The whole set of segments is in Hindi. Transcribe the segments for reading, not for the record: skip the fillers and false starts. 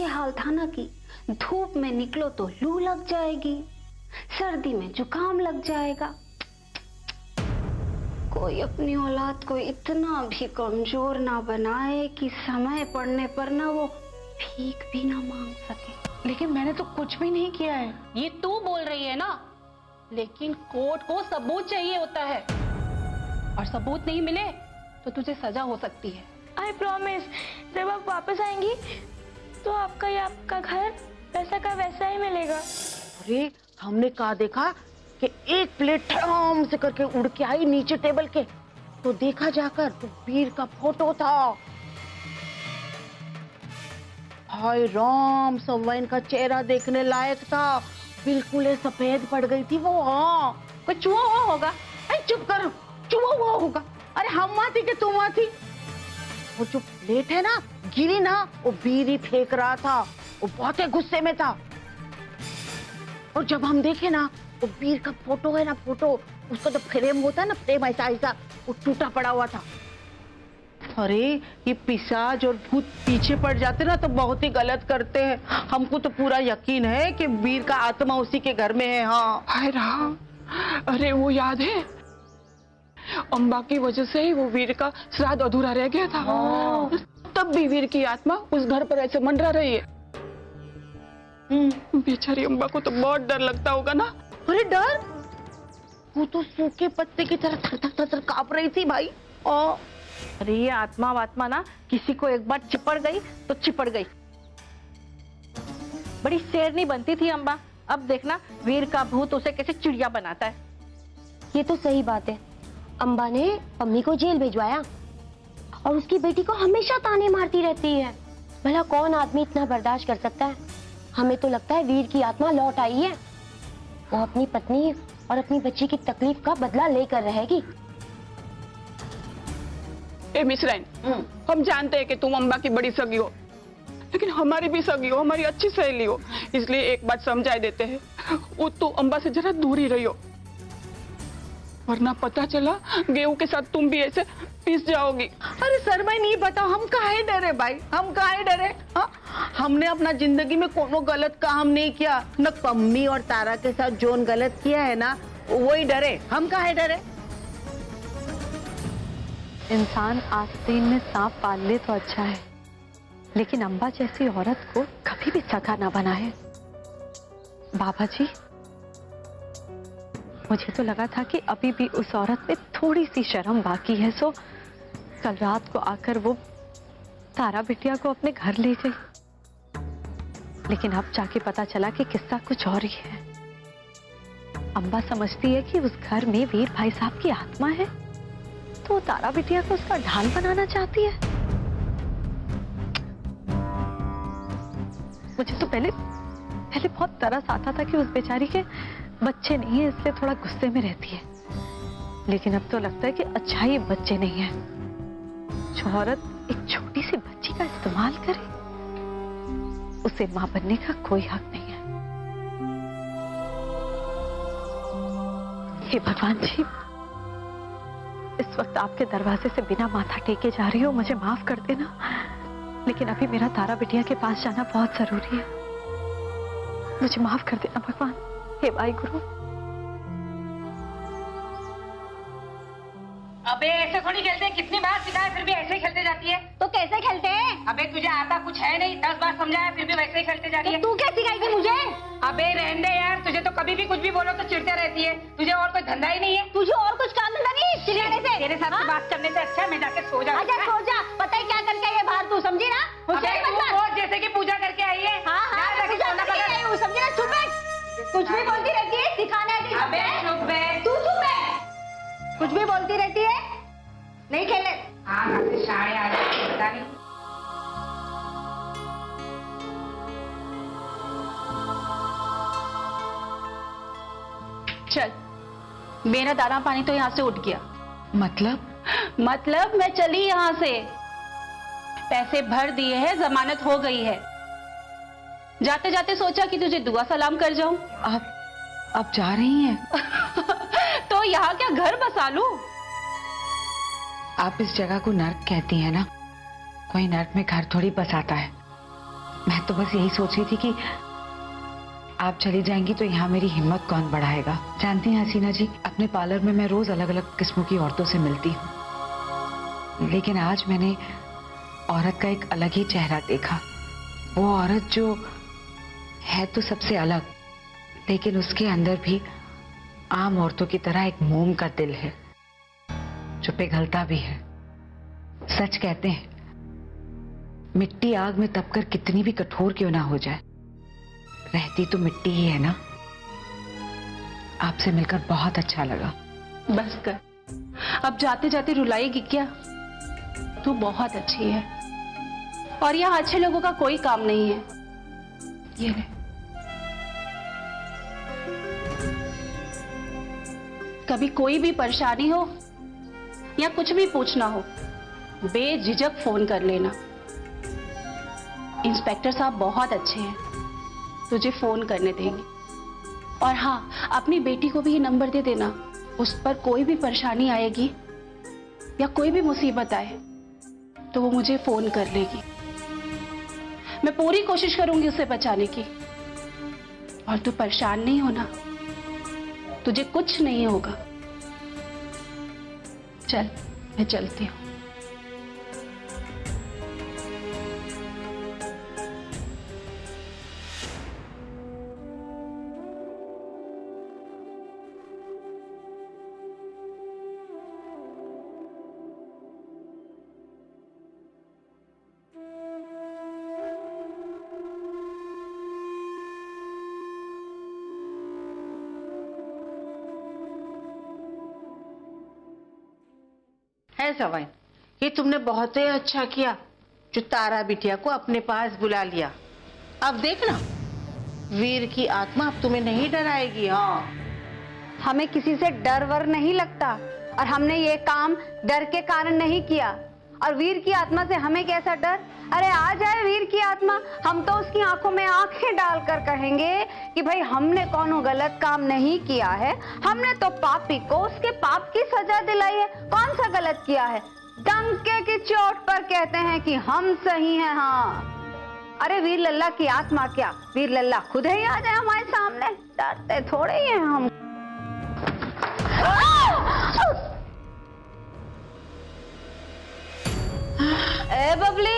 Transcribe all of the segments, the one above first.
हाल था ना कि धूप में निकलो तो लू लग जाएगी, सर्दी में जुकाम लग जाएगा। कोई अपनी औलाद को इतना भी कमजोर ना बनाए कि समय पड़ने पर ना वो भीख भी ना मांग सके। लेकिन मैंने तो कुछ भी नहीं किया है। ये तू बोल रही है ना, लेकिन कोर्ट को सबूत चाहिए होता है, और सबूत नहीं मिले तो तुझे सजा हो सकती है। आई प्रॉमिस, जब आप वापस आएंगी तो आपका घर वैसा का वैसा ही मिलेगा। अरे हमने कहा देखा कि एक प्लेट ठम से करके उड़ के आई नीचे टेबल के, तो देखा जाकर तो वीर का फोटो था। हाय राम, सवाइन का चेहरा देखने लायक था, बिल्कुल सफेद पड़ गई थी वो। हाँ, कोई चूहा हुआ होगा। अरे चुप करो, चूहा हुआ होगा। अरे हम वहां थी कि तुम वहां थी? वो जो प्लेट है ना गिरी ना, वो वीर ही फेंक रहा था, वो बहुत ही गुस्से में था। और जब हम देखे ना, वो वीर का फोटो है ना, फोटो उसका तो फ्रेम होता है ना, फ्रेम ऐसा ऐसा वो टूटा पड़ा हुआ था। अरे ये पिशाच और भूत पीछे पड़ जाते ना तो बहुत ही गलत करते हैं। हमको तो पूरा यकीन है कि वीर का आत्मा उसी के घर में है। हाँ हाय राम, अरे वो याद है, अम्बा की वजह से ही वो वीर का श्राद्ध अधूरा रह गया था। हाँ। तब भी वीर की आत्मा उस घर पर ऐसे मंडरा रही है। बेचारी अम्बा को तो बहुत डर लगता होगा ना। अरे डर, वो तो सूखे पत्ते की तरह थर थर थर कांप रही थी भाई। अरे ये आत्मा वात्मा ना किसी को एक बार चिपड़ गई तो चिपड़ गई। बड़ी शेरनी बनती थी अम्बा, अब देखना वीर का भूत उसे कैसे चिड़िया बनाता है। ये तो सही बात है, अम्बा ने पम्मी को जेल भिजवाया और उसकी बेटी को हमेशा ताने मारती रहती है। भला कौन आदमी इतना बर्दाश्त कर सकता है? हमें तो लगता है वीर की आत्मा लौट आई है, वो अपनी पत्नी और अपनी बच्ची की तकलीफ का बदला लेकर रहेगी। ए मिसराइन, हम जानते हैं कि तुम अम्बा की बड़ी सगी हो, लेकिन हमारी भी सगी हो, हमारी अच्छी सहेली हो, इसलिए एक बात समझाई देते हैं, वो तो अम्बा से जरा दूर ही रही हो, वरना पता चला गेहूं के साथ तुम भी ऐसे पिस जाओगी। अरे सर भाई नहीं बताओ, हम काहे डरे भाई, हम काहे डरे? हाँ, हमने अपना जिंदगी में कोनो गलत काम नहीं किया, न पम्मी और तारा के साथ जोन गलत किया है ना वही डरे, हम काहे डरे? इंसान आस्तीन में सांप पाल ले तो अच्छा है, लेकिन अम्बा जैसी औरत को कभी भी सगा ना बनाए। बाबा जी, मुझे तो लगा था कि अभी भी उस औरत में थोड़ी सी शर्म बाकी है, सो कल रात को आकर वो तारा बिटिया को अपने घर ले गई, लेकिन अब जाके पता चला कि किस्सा कुछ और ही है। अम्बा समझती है कि उस घर में वीर भाई साहब की आत्मा है, तो वो तारा बिटिया को उसका ढाल बनाना चाहती है। मुझे तो पहले बहुत तरस आता था कि उस बेचारी के बच्चे नहीं है, इसलिए थोड़ा गुस्से में रहती है, लेकिन अब तो लगता है कि अच्छा ही बच्चे नहीं है। जो औरत एक छोटी सी बच्ची का इस्तेमाल करे, उसे मां बनने का कोई हक नहीं है। हे भगवान जी, इस वक्त आपके दरवाजे से बिना माथा टेके जा रही हूँ, मुझे माफ कर देना, लेकिन अभी मेरा तारा बिटिया के पास जाना बहुत जरूरी है, मुझे माफ कर देना भगवान। हे भाई गुरु। अबे ऐसे थोड़ी खेलते हैं, कितनी बार सिखाया फिर भी ऐसे ही खेलते जाती है। तो कैसे खेलते हैं? अबे तुझे आता कुछ है नहीं, 10 बार समझाया फिर भी वैसे ही खेलते जा रही है। तू क्या सिखाएगी मुझे? अबे रहने दे यार, तुझे तो कभी भी कुछ भी बोलो तो चिढ़ते रहती है, तुझे और कोई धंधा ही नहीं है। तुझे और कुछ काम धंधा नहीं है चिल्लाने से? तेरे साथ बात करने से अच्छा मैं जाके सो जाऊं। अच्छा सो जा, पता है क्या करके आई है बाहर, तू समझी ना? अबे तू रोज जैसे कि पूजा करके आई है। हाँ पूजा करके आई हूँ, समझी ना? चुप है, कुछ भी बोलती रहती है, सिखाने आती है। अबे चुप है, तू चुप है, कुछ भी बोलती रहती है, नहीं खेलने। हाँ कैसे शाणे आ जाती है पता नहीं। चल, मेरा दाना पानी तो यहाँ से उठ गया। मतलब मैं चली यहाँ से, पैसे भर दिए हैं, जमानत हो गई है। जाते जाते सोचा कि तुझे दुआ सलाम कर जाऊं। आप जा रही हैं? तो यहाँ क्या घर बसा लूं? आप इस जगह को नर्क कहती हैं ना, कोई नर्क में घर थोड़ी बसाता है। मैं तो बस यही सोच रही थी कि आप चली जाएंगी तो यहाँ मेरी हिम्मत कौन बढ़ाएगा। जानती हैं हसीना जी, अपने पार्लर में मैं रोज अलग अलग किस्मों की औरतों से मिलती हूँ, लेकिन आज मैंने औरत का एक अलग ही चेहरा देखा। वो औरत जो है तो सबसे अलग, लेकिन उसके अंदर भी आम औरतों की तरह एक मोम का दिल है जो पिघलता भी है। सच कहते हैं, मिट्टी आग में तपकर कितनी भी कठोर क्यों ना हो जाए, रहती तो मिट्टी ही है ना। आपसे मिलकर बहुत अच्छा लगा। बस कर, अब जाते जाते रुलाएगी क्या? तू बहुत अच्छी है और यहाँ अच्छे लोगों का कोई काम नहीं है। ये ले, कभी कोई भी परेशानी हो या कुछ भी पूछना हो, बेझिझक फोन कर लेना। इंस्पेक्टर साहब बहुत अच्छे हैं, तुझे फोन करने देंगे। और हाँ, अपनी बेटी को भी ये नंबर दे देना। उस पर कोई भी परेशानी आएगी या कोई भी मुसीबत आए तो वो मुझे फोन कर लेगी। मैं पूरी कोशिश करूंगी उसे बचाने की। और तू परेशान नहीं होना, तुझे कुछ नहीं होगा। चल, मैं चलती हूँ। है सवाई, ये तुमने बहुत ही अच्छा किया जो तारा बिटिया को अपने पास बुला लिया। अब देखना, वीर की आत्मा अब तुम्हें नहीं डराएगी। हाँ, हमें किसी से डर वर नहीं लगता और हमने ये काम डर के कारण नहीं किया। और वीर की आत्मा से हमें कैसा डर? अरे आ जाए वीर की आत्मा, हम तो उसकी आंखों में आंखें डालकर कहेंगे कि भाई हमने कोनो गलत काम नहीं किया है, हमने तो पापी को उसके पाप की सजा दिलाई है। कौन सा गलत किया है? डंके की चोट पर कहते हैं कि हम सही हैं। हाँ, अरे वीर लल्ला की आत्मा क्या, वीर लल्ला खुद ही आ जाए हमारे सामने, डरते थोड़े ही हैं हम। ए बबली,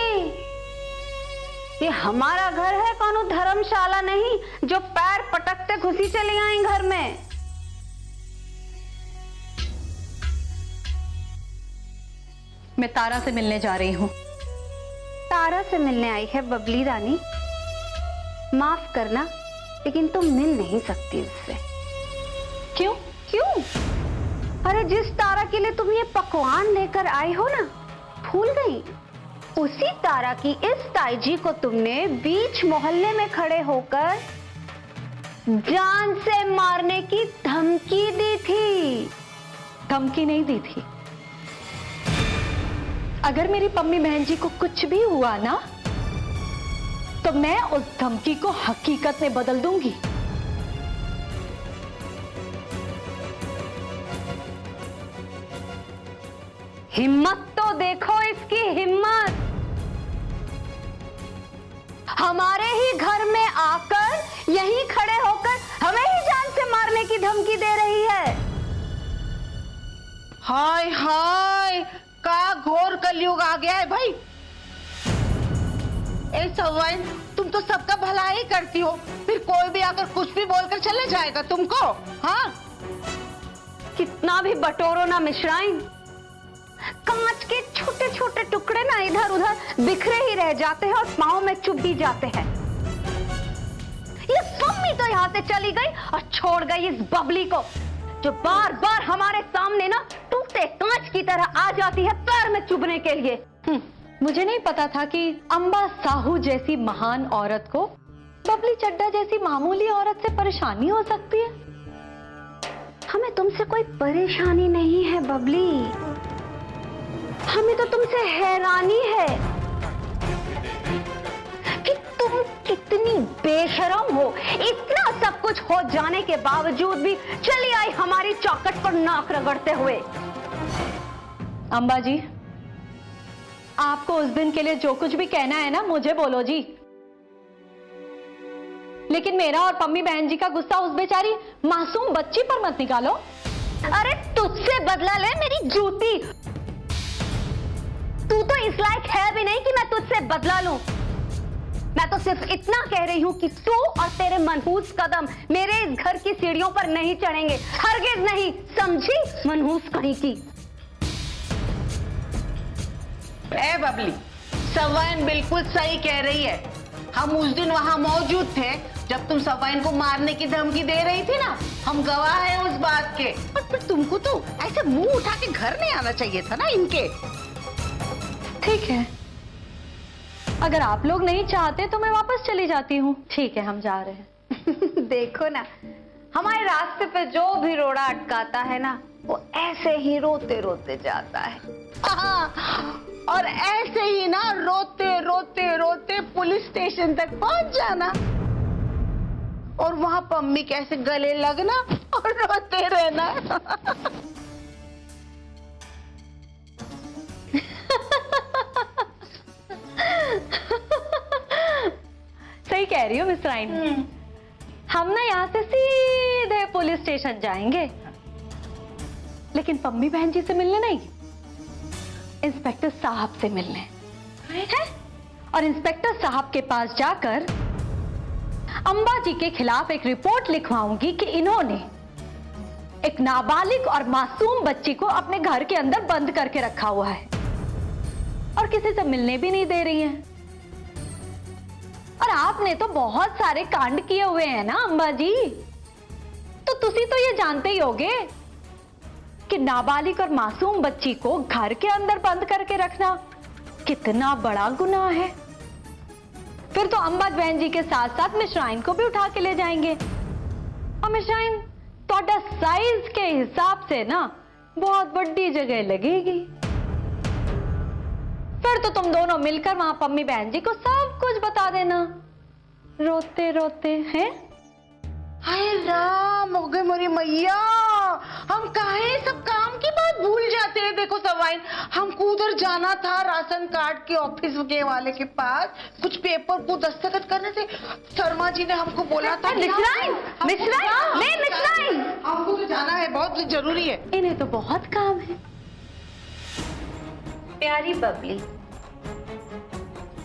ये हमारा घर है, कौनो धर्मशाला नहीं जो पैर पटकते घुसी चली आई घर में। मैं तारा से मिलने जा रही हूँ। तारा से मिलने आई है बबली रानी? माफ करना, लेकिन तुम मिल नहीं सकती उससे। क्यों? क्यों? अरे जिस तारा के लिए तुम ये पकवान लेकर आई हो ना, भूल गई? उसी तारा की इस ताई जी को तुमने बीच मोहल्ले में खड़े होकर जान से मारने की धमकी दी थी। धमकी नहीं दी थी। अगर मेरी पम्मी बहन जी को कुछ भी हुआ ना, तो मैं उस धमकी को हकीकत में बदल दूंगी। हिम्मत तो देखो इसकी हिम्मत, हमारे ही घर में आकर यहीं खड़े होकर हमें ही जान से मारने की धमकी दे रही है। हाय हाय, का घोर कलयुग आ गया है भाई। ए सवाई, तुम तो सबका भला ही करती हो, फिर कोई भी आकर कुछ भी बोलकर चले जाएगा तुमको। हाँ, कितना भी बटोरो ना मिश्राइन, कांच के छोटे छोटे टुकड़े ना इधर उधर बिखरे ही रह जाते हैं और पांव में चुभ ही जाते हैं। ये पम्मी तो यहाँ से चली गई और छोड़ गई इस बबली को, जो बार बार हमारे सामने ना टूटे कांच की तरह आ जाती है पैर में चुभने के लिए। मुझे नहीं पता था कि अंबा साहू जैसी महान औरत को बबली चड्डा जैसी मामूली औरत से परेशानी हो सकती है। हमें तुमसे कोई परेशानी नहीं है बबली, हमें तो तुमसे हैरानी है कि तुम कितनी बेशरम हो। इतना सब कुछ हो जाने के बावजूद भी चली आई हमारी चौखट पर नाक रगड़ते हुए। अंबा जी, आपको उस दिन के लिए जो कुछ भी कहना है ना, मुझे बोलो जी। लेकिन मेरा और पम्मी बहन जी का गुस्सा उस बेचारी मासूम बच्ची पर मत निकालो। अरे तुझसे बदला ले मेरी जूती। तू तो इस लायक है भी नहीं कि मैं तुझसे बदला लूं। मैं तो सिर्फ इतना कह रही हूं कि तू और तेरे मनहूस कदम मेरे इस घर की सीढ़ियों पर नहीं चढ़ेंगे, हरगिज नहीं, समझी? मनहूस कहीं की। ए बबली, सवाइन बिल्कुल सही कह रही है। हम उस दिन वहां मौजूद थे जब तुम सवाइन को मारने की धमकी दे रही थी ना। हम गवाह हैं उस बात के। और फिर तुमको तो ऐसे मुंह उठा के घर नहीं आना चाहिए था ना इनके। ठीक है, अगर आप लोग नहीं चाहते तो मैं वापस चली जाती हूँ। ठीक है, हम जा रहे हैं। देखो ना, हमारे रास्ते पे जो भी रोड़ा अटकाता है ना, वो ऐसे ही रोते रोते जाता है। हाँ, और ऐसे ही ना रोते रोते रोते पुलिस स्टेशन तक पहुंच जाना और वहां पम्मी कैसे गले लगना और रोते रहना। सही कह रही हो मिस राइन। हम ना यहाँ से सीधे पुलिस स्टेशन जाएंगे, लेकिन पम्मी बहन जी से मिलने नहीं, इंस्पेक्टर साहब से मिलने हैं। और इंस्पेक्टर साहब के पास जाकर अंबा जी के खिलाफ एक रिपोर्ट लिखवाऊंगी कि इन्होंने एक नाबालिग और मासूम बच्ची को अपने घर के अंदर बंद करके रखा हुआ है और किसी से मिलने भी नहीं दे रही हैं। और आपने तो बहुत सारे कांड किए हुए हैं ना अंबा जी, तो तुसी तो ये जानते ही होगे कि नाबालिग और मासूम बच्ची को घर के अंदर बंद करके रखना कितना बड़ा गुनाह है। फिर तो अंबा बहन जी के साथ साथ मिश्राइन को भी उठा के ले जाएंगे। और मिश्राइन तोड़ा साइज के हिसाब से ना बहुत बड़ी जगह लगेगी। फिर तो तुम दोनों मिलकर वहां पम्मी बहन जी को सब कुछ बता देना, रोते रोते हैं। हाय राम, हो गए मोरी मैया, हम काहे सब काम की बात भूल जाते हैं। देखो सवाइन, हमको उधर जाना था राशन कार्ड के ऑफिस के वाले के पास, कुछ पेपर को दस्तखत करने से शर्मा जी ने हमको बोला था। मिश्राइन, मिश्राइन, ले मिश्राइन, हमको तो जाना है, बहुत जरूरी है। इन्हें तो बहुत काम है। प्यारी बबली,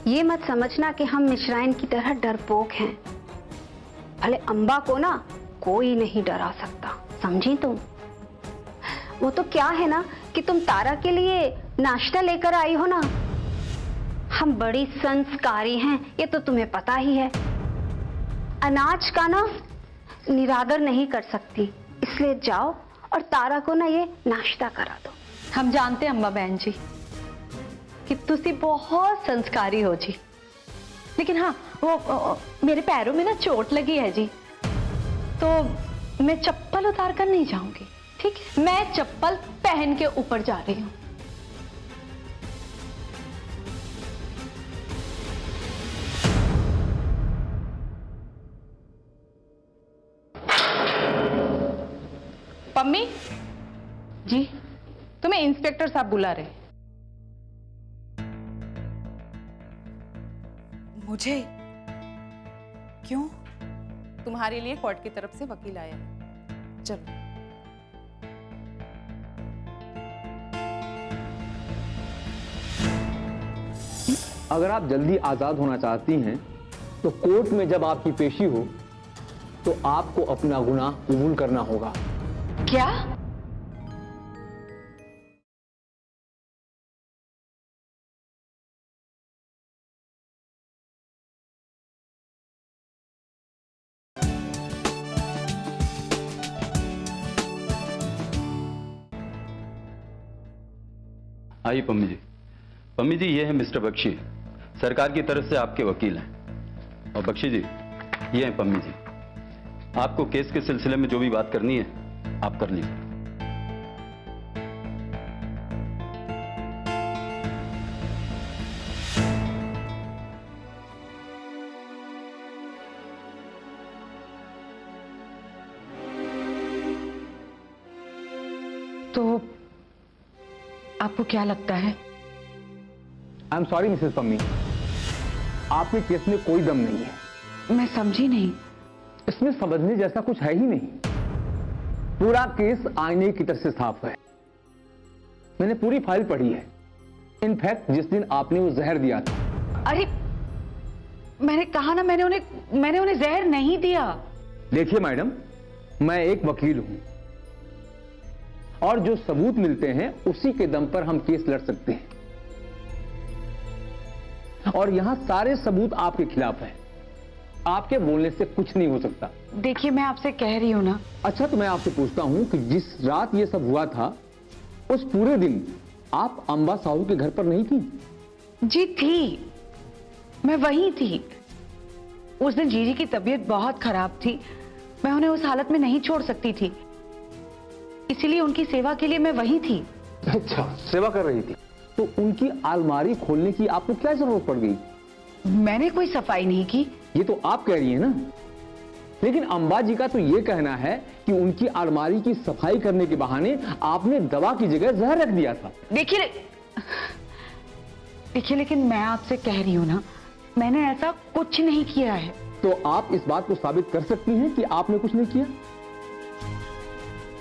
ये मत समझना कि हम मिश्राइन की तरह डरपोक हैं। भले अंबा को ना कोई नहीं डरा सकता, समझी तुम? वो तो क्या है ना कि तुम तारा के लिए नाश्ता लेकर आई हो ना। हम बड़ी संस्कारी हैं, ये तो तुम्हें पता ही है। अनाज का ना निरादर नहीं कर सकती, इसलिए जाओ और तारा को ना ये नाश्ता करा दो। हम जानते हैं अम्मा बहन जी कि तुसी बहुत संस्कारी हो जी, लेकिन हाँ वो मेरे पैरों में ना चोट लगी है जी, तो मैं चप्पल उतार कर नहीं जाऊंगी। ठीक है, मैं चप्पल पहन के ऊपर जा रही हूँ। पम्मी जी, तुम्हें इंस्पेक्टर साहब बुला रहे। मुझे? क्यों? तुम्हारे लिए कोर्ट की तरफ से वकील आया है। चलो। अगर आप जल्दी आजाद होना चाहती हैं, तो कोर्ट में जब आपकी पेशी हो तो आपको अपना गुनाह कबूल करना होगा। क्या? आइए पम्मी जी। पम्मी जी, ये है मिस्टर बख्शी, सरकार की तरफ से आपके वकील हैं। और बख्शी जी, ये हैं पम्मी जी। आपको केस के सिलसिले में जो भी बात करनी है आप कर लीजिए। तो आपको क्या लगता है? I am sorry Mrs Pammi, आपके केस में कोई दम नहीं है। मैं समझी नहीं। इसमें समझने जैसा कुछ है ही नहीं। पूरा केस आईने की तरह से साफ है। मैंने पूरी फाइल पढ़ी है। इनफैक्ट जिस दिन आपने वो जहर दिया था। अरे मैंने कहा ना, मैंने उन्हें जहर नहीं दिया। देखिए मैडम, मैं एक वकील हूं और जो सबूत मिलते हैं उसी के दम पर हम केस लड़ सकते हैं, और यहां सारे सबूत आपके खिलाफ हैं। आपके बोलने से कुछ नहीं हो सकता। देखिए मैं आपसे कह रही हूं ना। अच्छा, तो मैं आपसे पूछता हूं कि जिस रात ये सब हुआ था उस पूरे दिन आप अंबा साहू के घर पर नहीं थी? जी थी, मैं वहीं थी। उस दिन जीजी की तबीयत बहुत खराब थी, मैं उन्हें उस हालत में नहीं छोड़ सकती थी, इसीलिए उनकी सेवा के लिए मैं वहीं थी। अच्छा, सेवा कर रही थी। तो उनकी अलमारी खोलने की आपको क्या जरूरत पड़ गई? मैंने कोई सफाई नहीं की। ये तो आप कह रही हैं ना, लेकिन अंबा जी का तो ये कहना है कि उनकी अलमारी की सफाई करने के बहाने आपने दवा की जगह जहर रख दिया था। देखिए लेकिन मैं आपसे कह रही हूं ना, मैंने ऐसा कुछ नहीं किया है। तो आप इस बात को साबित कर सकती हैं कि आपने कुछ नहीं किया?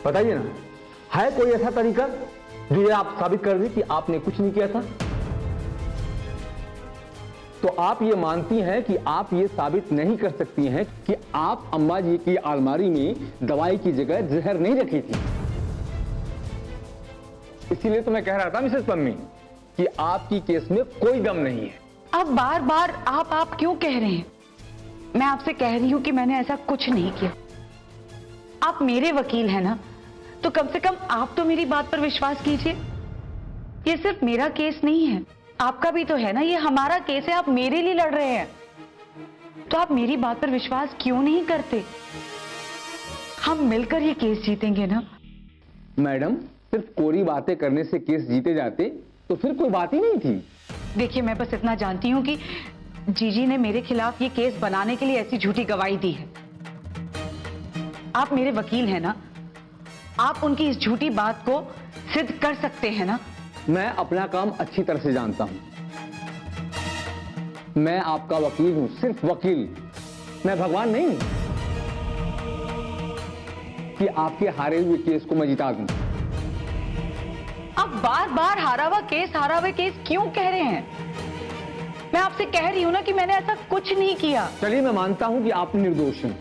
बताइए ना, है कोई ऐसा तरीका जो ये आप साबित कर दें कि आपने कुछ नहीं किया था? तो आप ये मानती हैं कि आप ये साबित नहीं कर सकती हैं कि आप अम्मा जी की अलमारी में दवाई की जगह जहर नहीं रखी थी। इसीलिए तो मैं कह रहा था मिसेस पम्मी कि आपकी केस में कोई दम नहीं है। अब बार बार आप क्यों कह रहे हैं? मैं आपसे कह रही हूं कि मैंने ऐसा कुछ नहीं किया। आप मेरे वकील हैं ना, तो कम से कम आप तो मेरी बात पर विश्वास कीजिए। ये सिर्फ मेरा केस नहीं है, आपका भी तो है ना, ये हमारा केस है, आप मेरे लिए लड़ रहे हैं। तो आप मेरी बात पर विश्वास क्यों नहीं करते? हम मिलकर ये केस जीतेंगे ना। मैडम, सिर्फ कोरी बातें करने से केस जीते जाते तो फिर कोई बात ही नहीं थी। देखिए मैं बस इतना जानती हूं कि जीजी ने मेरे खिलाफ ये केस बनाने के लिए ऐसी झूठी गवाही दी है। आप मेरे वकील हैं ना, आप उनकी इस झूठी बात को सिद्ध कर सकते हैं ना। मैं अपना काम अच्छी तरह से जानता हूं। मैं आपका वकील हूं, सिर्फ वकील। मैं भगवान नहीं हूं कि आपके हारे हुए केस को मैं जिता दूं। आप बार बार हारा हुआ केस क्यों कह रहे हैं? मैं आपसे कह रही हूं ना कि मैंने ऐसा कुछ नहीं किया। चलिए, मैं मानता हूं कि आप निर्दोष हैं,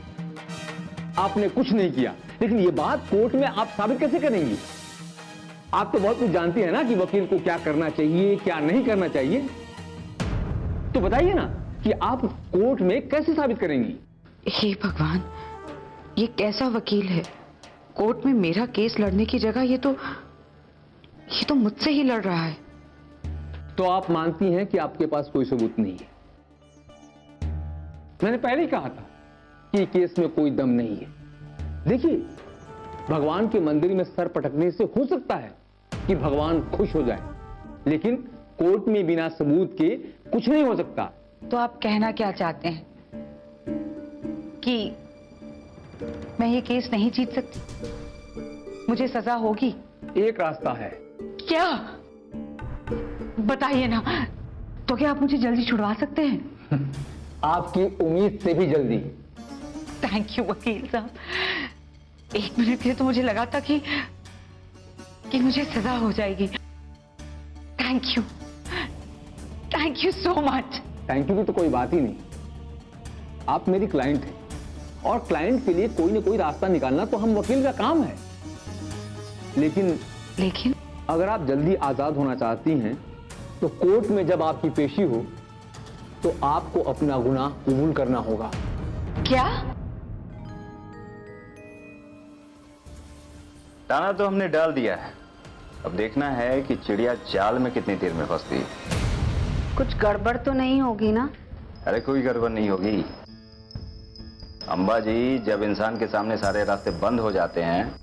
आपने कुछ नहीं किया, लेकिन ये बात कोर्ट में आप साबित कैसे करेंगी? आप तो बहुत कुछ जानती हैं ना कि वकील को क्या करना चाहिए, क्या नहीं करना चाहिए। तो बताइए ना कि आप कोर्ट में कैसे साबित करेंगी? हे भगवान, ये कैसा वकील है? कोर्ट में मेरा केस लड़ने की जगह ये तो मुझसे ही लड़ रहा है। तो आप मानती हैं कि आपके पास कोई सबूत नहीं है? मैंने पहले ही कहा था कि केस में कोई दम नहीं है। देखिए, भगवान के मंदिर में सर पटकने से हो सकता है कि भगवान खुश हो जाए, लेकिन कोर्ट में बिना सबूत के कुछ नहीं हो सकता। तो आप कहना क्या चाहते हैं कि मैं ये केस नहीं जीत सकती? मुझे सजा होगी? एक रास्ता है। क्या? बताइए ना। तो क्या आप मुझे जल्दी छुड़वा सकते हैं? आपकी उम्मीद से भी जल्दी। थैंक यू वकील साहब। एक मिनट के लिए तो मुझे लगा था कि मुझे सजा हो जाएगी। Thank you so much. Thank you की तो कोई बात ही नहीं। आप मेरी क्लाइंट हैं और क्लाइंट के लिए कोई ना कोई रास्ता निकालना तो हम वकील का काम है। लेकिन अगर आप जल्दी आजाद होना चाहती हैं तो कोर्ट में जब आपकी पेशी हो तो आपको अपना गुनाह कबूल करना होगा। क्या? दाना तो हमने डाल दिया है, अब देखना है कि चिड़िया जाल में कितनी देर में फंसती है। कुछ गड़बड़ तो नहीं होगी ना? अरे कोई गड़बड़ नहीं होगी। अंबा जी, जब इंसान के सामने सारे रास्ते बंद हो जाते हैं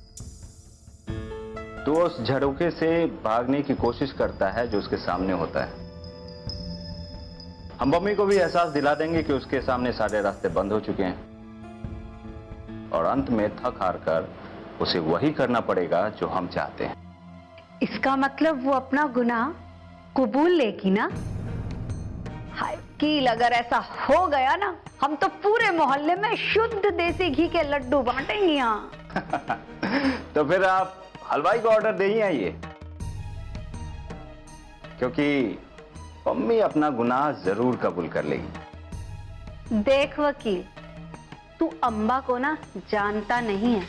तो उस झरोखे से भागने की कोशिश करता है जो उसके सामने होता है। हम मम्मी को भी एहसास दिला देंगे कि उसके सामने सारे रास्ते बंद हो चुके हैं, और अंत में थक हार कर उसे वही करना पड़ेगा जो हम चाहते हैं। इसका मतलब वो अपना गुनाह कबूल लेगी ना? हाय वकील, अगर ऐसा हो गया ना, हम तो पूरे मोहल्ले में शुद्ध देसी घी के लड्डू बांटेंगे यहाँ। तो फिर आप हलवाई को ऑर्डर दे ही आइए, क्योंकि पम्मी अपना गुनाह जरूर कबूल कर लेगी। देख वकील, तू अम्बा को ना जानता नहीं है।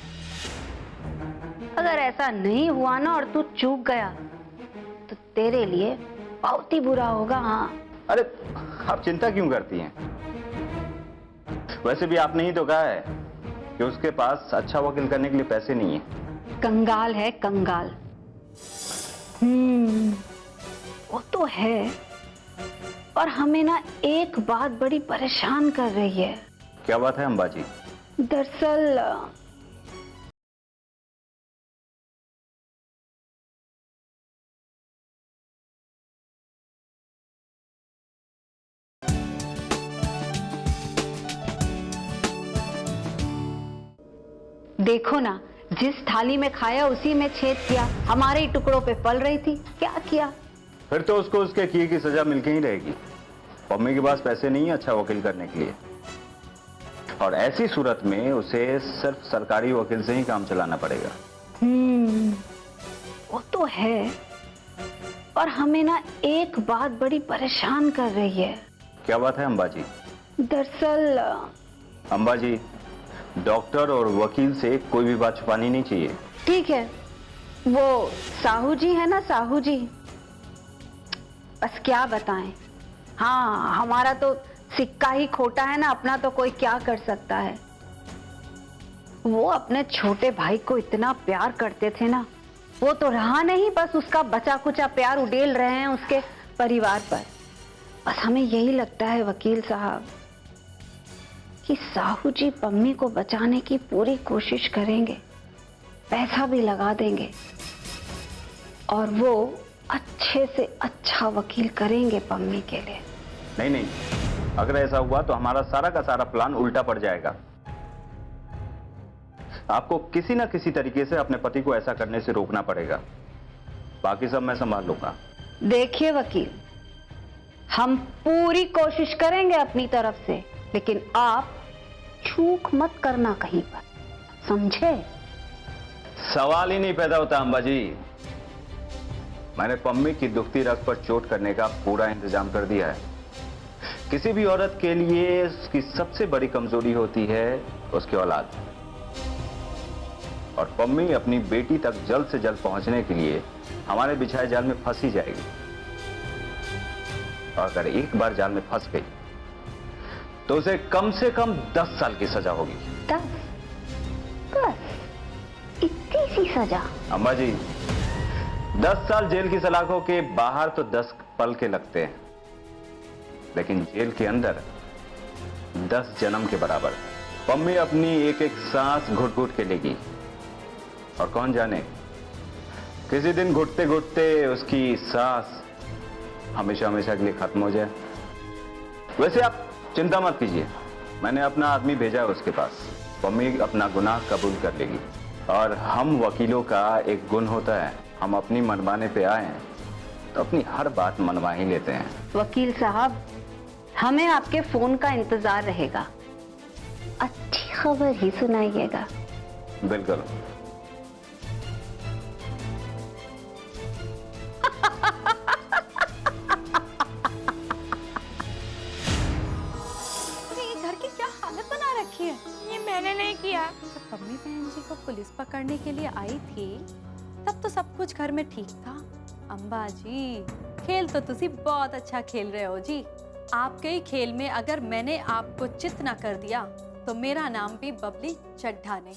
अगर ऐसा नहीं हुआ ना और तू चूक गया तो तेरे लिए बहुत ही बुरा होगा। हाँ, अरे आप चिंता क्यों करती हैं? वैसे भी आपने ही तो कहा है कि उसके पास अच्छा वकील करने के लिए पैसे नहीं है। कंगाल है कंगाल। वो तो है, और हमें ना एक बात बड़ी परेशान कर रही है। क्या बात है अम्बा जी? दरअसल देखो ना, जिस थाली में खाया उसी में छेद किया। हमारे ही टुकड़ों पे पल रही थी, क्या किया? फिर तो उसको उसके किए की सजा मिलके ही रहेगी। पम्मी के पास पैसे नहीं है अच्छा वकील करने के लिए, और ऐसी सूरत में उसे सिर्फ सरकारी वकील से ही काम चलाना पड़ेगा। वो तो है, और हमें ना एक बात बड़ी परेशान कर रही है। क्या बात है अम्बा जी? दरअसल अम्बा जी, डॉक्टर और वकील से कोई भी बात छुपानी नहीं चाहिए। ठीक है, वो साहू जी है ना, साहू जी, बस क्या बताएं। हाँ, हमारा तो सिक्का ही खोटा है ना, अपना तो कोई क्या कर सकता है। वो अपने छोटे भाई को इतना प्यार करते थे ना, वो तो रहा नहीं, बस उसका बचा कुचा प्यार उड़ेल रहे हैं उसके परिवार पर। बस हमें यही लगता है वकील साहब कि साहू जी पम्मी को बचाने की पूरी कोशिश करेंगे, पैसा भी लगा देंगे, और वो अच्छे से अच्छा वकील करेंगे पम्मी के लिए। नहीं नहीं, अगर ऐसा हुआ तो हमारा सारा का सारा प्लान उल्टा पड़ जाएगा। आपको किसी ना किसी तरीके से अपने पति को ऐसा करने से रोकना पड़ेगा, बाकी सब मैं संभाल लूंगा। देखिए वकील, हम पूरी कोशिश करेंगे अपनी तरफ से, लेकिन आप चूक मत करना कहीं पर, समझे? सवाल ही नहीं पैदा होता अम्बा जी। मैंने पम्मी की दुखती रग पर चोट करने का पूरा इंतजाम कर दिया है। किसी भी औरत के लिए उसकी सबसे बड़ी कमजोरी होती है उसकी औलाद, और पम्मी अपनी बेटी तक जल्द से जल्द पहुंचने के लिए हमारे बिछाए जाल में फंस ही जाएगी। और अगर एक बार जाल में फंस गई तो उसे कम से कम 10 साल की सजा होगी। 10 इतनी सी सजा? अम्मा जी, 10 साल जेल की सलाखों के बाहर तो 10 पल के लगते हैं, लेकिन जेल के अंदर 10 जन्म के बराबर। पम्मी अपनी एक एक सांस घुट घुट के लेगी, और कौन जाने किसी दिन घुटते घुटते उसकी सांस हमेशा हमेशा के लिए खत्म हो जाए। वैसे आप चिंता मत कीजिए, मैंने अपना आदमी भेजा है उसके पास। पम्मी अपना गुनाह कबूल कर लेगी, और हम वकीलों का एक गुण होता है, हम अपनी मनमाने पे आए हैं तो अपनी हर बात मनवा ही लेते हैं। वकील साहब, हमें आपके फोन का इंतजार रहेगा, अच्छी खबर ही सुनाइएगा। बिल्कुल। घर की क्या हालत बना रखी है? ये मैंने नहीं किया। जब पम्मी बहन जी को पुलिस पकड़ने के लिए आई थी तब तो सब कुछ घर में ठीक था। अम्बा जी, खेल तो तुसी बहुत अच्छा खेल रहे हो जी। आपके ही खेल में अगर मैंने आपको चित ना कर दिया तो मेरा नाम भी बबली चड्ढा नहीं।